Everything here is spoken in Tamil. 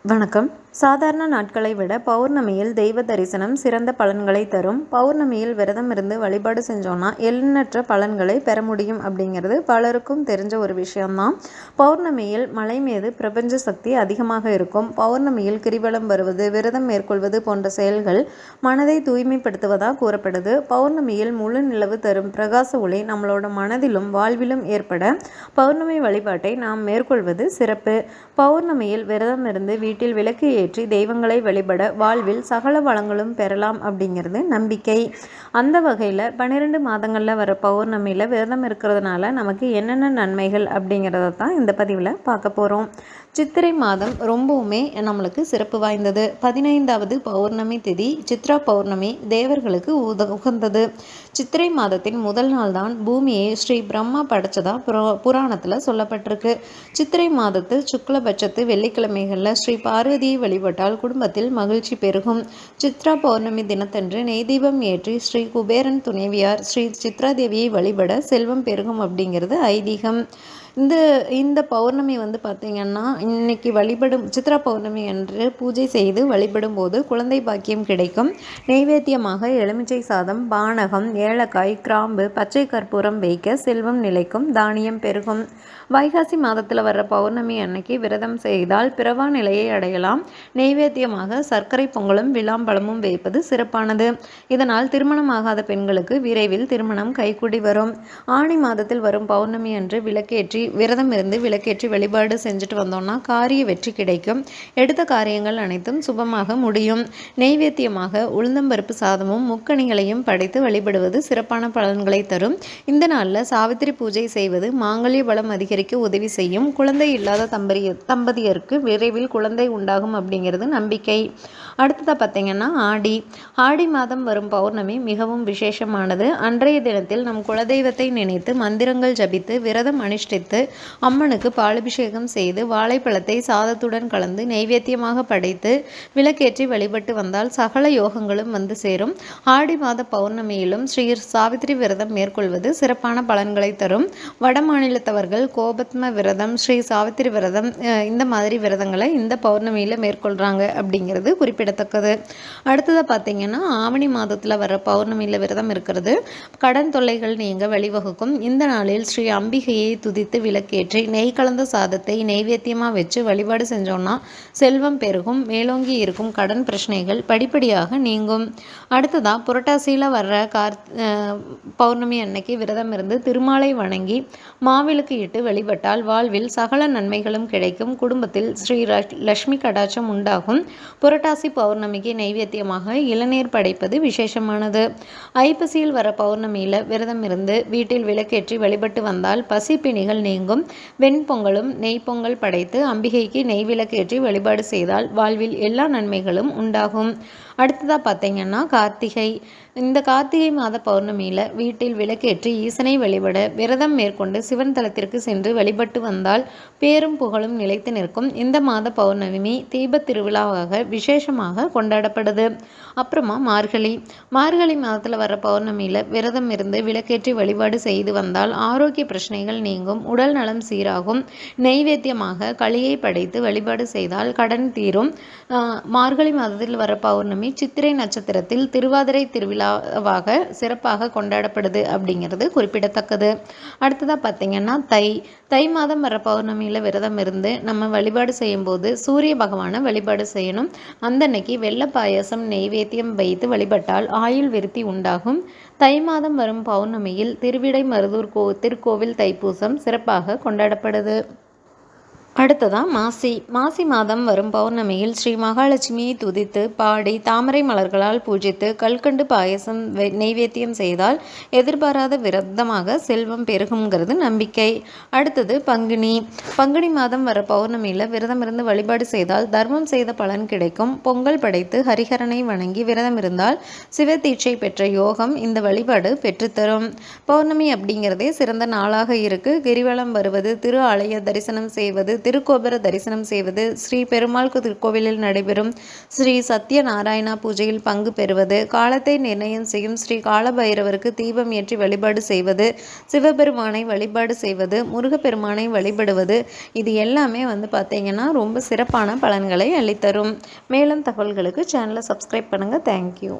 வணக்கம். சாதாரண நாட்களை விட பௌர்ணமியில் தெய்வ தரிசனம் சிறந்த பலன்களை தரும். பௌர்ணமியில் விரதம் இருந்து வழிபாடு செஞ்சோன்னா எண்ணற்ற பலன்களை பெற முடியும் அப்படிங்கிறது பலருக்கும் தெரிஞ்ச ஒரு விஷயம்தான். பௌர்ணமியில் மலை மீது பிரபஞ்ச சக்தி அதிகமாக இருக்கும். பௌர்ணமியில் கிரிவலம் வருவது, விரதம் மேற்கொள்வது போன்ற செயல்கள் மனதை தூய்மைப்படுத்துவதாக கூறப்படுது. பௌர்ணமியில் முழு நிலவு தரும் பிரகாச ஒளி நம்மளோட மனதிலும் வாழ்விலும் ஏற்பட பௌர்ணமி வழிபாட்டை நாம் மேற்கொள்வது சிறப்பு. பௌர்ணமியில் விரதம் இருந்து வீட்டில் விளக்கு ஏற்றி தெய்வங்களை வழிபட வாழ்வில் சகல வளங்களும் பெறலாம் அப்படிங்கிறது நம்பிக்கை. அந்த வகையில் 12 மாதங்களில் வர பௌர்ணமியில் விரதம் இருக்கிறதுனால நமக்கு என்னென்ன நன்மைகள் அப்படிங்கிறத தான் இந்த பதிவில் பார்க்க போகிறோம். சித்திரை மாதம் ரொம்பவுமே நம்மளுக்கு சிறப்பு வாய்ந்தது. 15வது பௌர்ணமி திதி சித்ரா பௌர்ணமி தேவர்களுக்கு உகந்தது. சித்திரை மாதத்தின் முதல் நாள் தான் பூமியை ஸ்ரீ பிரம்மா படைச்சதா புராணத்தில் சொல்லப்பட்டிருக்கு. சித்திரை மாதத்து சுக்லபட்சத்து வெள்ளிக்கிழமைகளில் ஸ்ரீ பார்வதியை வழிபட்டால் குடும்பத்தில் மகிழ்ச்சி பெருகும். சித்ரா பௌர்ணமி தினத்தன்று நெய் தீபம் ஏற்றி ஸ்ரீ குபேரன் துணைவியார் ஸ்ரீ சித்ராதேவியை வழிபட செல்வம் பெருகும் அப்படிங்கிறது ஐதீகம். இந்த பௌர்ணமி பார்த்திங்கன்னா இன்னைக்கு வழிபடும் சித்ரா பௌர்ணமி அன்று பூஜை செய்து வழிபடும் போது குழந்தை பாக்கியம் கிடைக்கும். நெய்வேத்தியமாக எலுமிச்சை சாதம், பானகம், ஏலக்காய், கிராம்பு, பச்சை கற்பூரம் வைக்க செல்வம் நிலைக்கும், தானியம் பெருகும். வைகாசி மாதத்தில் வர்ற பௌர்ணமி அன்னைக்கு விரதம் செய்தால் பிறவா நிலையை அடையலாம். நெய்வேத்தியமாக சர்க்கரை பொங்கலும் விளாம்பழமும் வைப்பது சிறப்பானது. இதனால் திருமணமாகாத பெண்களுக்கு விரைவில் திருமணம் கைகூடி வரும். ஆணி மாதத்தில் வரும் பௌர்ணமி அன்று விரதம் இருந்து விளக்கேற்றி வழிபாடு செஞ்சுட்டு வந்தோம்னா காரிய வெற்றி கிடைக்கும். எடுத்த காரியங்கள் அனைத்தும் சுபமாக முடியும். நெய்வேத்தியமாக உளுந்தம்பருப்பு சாதமும் முக்கணிகளையும் படைத்து வழிபடுவது சிறப்பான பலன்களை தரும். இந்த நாளில் சாவித்திரி பூஜை செய்வது மாங்கல்ய பலம் அதிகரிக்க உதவி செய்யும். குழந்தை இல்லாத தம்பதியருக்கு விரைவில் குழந்தை உண்டாகும் அப்படிங்கிறது நம்பிக்கை. அடுத்ததாக பார்த்தீங்கன்னா ஆடி மாதம் வரும் பௌர்ணமி மிகவும் விசேஷமானது. அன்றைய தினத்தில் நம் குலதெய்வத்தை நினைத்து மந்திரங்கள் ஜபித்து விரதம் அனுஷ்டித்து அம்மனுக்கு பாலபிஷேகம் செய்து வாழைப்பழத்தை சாதத்துடன் கலந்து நைவேத்தியமாக படைத்து விளக்கேற்றி வழிபட்டு வந்தால் சகல யோகங்களும் வந்து சேரும். ஆடி மாத பௌர்ணமியிலும் ஸ்ரீ சாவித்திரி விரதம் மேற்கொள்வது சிறப்பான பலன்களை தரும். வட மாநிலத்தவர்கள் கோபத்ம விரதம், ஸ்ரீ சாவித்திரி விரதம் இந்த மாதிரி விரதங்களை இந்த பௌர்ணமியில் மேற்கொள்கிறாங்க அப்படிங்கிறது குறிப்பிடத்தக்கது. அடுத்ததாக பார்த்தீங்கன்னா ஆவணி மாதத்தில் வர பௌர்ணமியில் விரதம் இருக்கிறது கடன் தொல்லைகள் நீங்க வழிவகுக்கும். இந்த நாளில் ஸ்ரீ அம்பிகையை துதித்து விளக்கேற்றி நெய் கலந்த சாதத்தை நெய்வேத்தியமாக வச்சு வழிபாடு செஞ்சோன்னா செல்வம் பெருகும். மேலோங்கி இருக்கும் கடன் பிரச்சனைகள் படிப்படியாக நீங்கும். அடுத்ததாக புரட்டாசியில் வர்ற பௌர்ணமி அன்னைக்கு விரதம் இருந்து திருமாலை வணங்கி மாவிளக்கு இட்டு வழிபட்டால் வாழ்வில் சகல நன்மைகளும் கிடைக்கும். குடும்பத்தில் ஸ்ரீ லட்சுமி கடாட்சம் உண்டாகும். புரட்டாசி பௌர்ணமிக்கு நைவேத்தியமாக இளநீர் படைப்பது விசேஷமானது. ஐப்பசியில் வர பௌர்ணமியில் விரதம் இருந்து வீட்டில் விளக்கேற்றி வழிபட்டு வந்தால் பசி பிணிகள் நீங்கும். வெண்பொங்கலும் நெய் பொங்கல் படைத்து அம்பிகைக்கு நெய் விளக்கேற்றி வழிபாடு செய்தால் வாழ்வில் எல்லா நன்மைகளும் உண்டாகும். அடுத்ததாக பார்த்தீங்கன்னா இந்த கார்த்திகை மாத பௌர்ணமியில் வீட்டில் விளக்கேற்றி ஈசனை வழிபட விரதம் மேற்கொண்டு சிவன் தலத்திற்கு சென்று வழிபட்டு வந்தால் பேரும் புகழும் நிலைத்து நிற்கும். இந்த மாத பௌர்ணமி தீபத் திருவிழாவாக விசேஷமாக கொண்டாடப்படுது. அப்புறமா மார்கழி மாதத்தில் வர பௌர்ணமியில் விரதம் இருந்து விளக்கேற்றி வழிபாடு செய்து வந்தால் ஆரோக்கிய பிரச்சனைகள் நீங்கும், உடல் நலம் சீராகும். நெய்வேத்தியமாக களியை படைத்து வழிபாடு செய்தால் கடன் தீரும். மார்கழி மாதத்தில் வர பௌர்ணமி சித்திரை நட்சத்திரத்தில் திருவாதிரை திருவிழாவாக சிறப்பாக கொண்டாடப்படுது அப்படிங்கிறது குறிப்பிடத்தக்கது. அடுத்ததாக பார்த்தீங்கன்னா தை மாதம் வர பௌர்ணமியில் விரதம் இருந்து நம்ம வழிபாடு செய்யும் போது சூரிய பகவானை வழிபாடு செய்யணும். அந்த அன்னைக்கு வெள்ளை பாயசம் நெய்வேத்தியம் வைத்து வழிபட்டால் ஆயுள் விருத்தி உண்டாகும். தை மாதம் வரும் பௌர்ணமியில் திருவிடைமருதூர் திருக்கோவில் தைப்பூசம் சிறப்பாக கொண்டாடப்படுது. அடுத்ததான் மாசி மாதம் வரும் பௌர்ணமியில் ஸ்ரீ மகாலட்சுமியை துதித்து பாடி தாமரை மலர்களால் பூஜித்து கல்கண்டு பாயசம் நெய்வேத்தியம் செய்தால் எதிர்பாராத விரதமாக செல்வம் பெருகுங்கிறது நம்பிக்கை. அடுத்தது பங்குனி மாதம் வர பௌர்ணமியில் விரதம் இருந்து வழிபாடு செய்தால் தர்மம் செய்த பலன் கிடைக்கும். பொங்கல் படைத்து ஹரிஹரனை வணங்கி விரதம் இருந்தால் சிவ தீட்சை பெற்ற யோகம் இந்த வழிபாடு பெற்றுத்தரும். பௌர்ணமி அப்படிங்கிறதே சிறந்த நாளாக இருக்கு. கிரிவலம் வருவது, திரு ஆலய தரிசனம் செய்வது, திருக்கோபுர தரிசனம் செய்வது, ஸ்ரீ பெருமாள் திருக்கோவிலில் நடைபெறும் ஸ்ரீ சத்யநாராயணா பூஜையில் பங்கு பெறுவது, காலத்தை நிர்ணயம் செய்யும் ஸ்ரீ காலபைரவருக்கு தீபம் ஏற்றி வழிபாடு செய்வது, சிவபெருமானை வழிபாடு செய்வது, முருகப்பெருமானை வழிபடுவது, இது எல்லாமே பார்த்தீங்கன்னா ரொம்ப சிறப்பான பலன்களை அளித்தரும். மேலும் தகவல்களுக்கு சேனலை சப்ஸ்கிரைப் பண்ணுங்கள். தேங்க்யூ.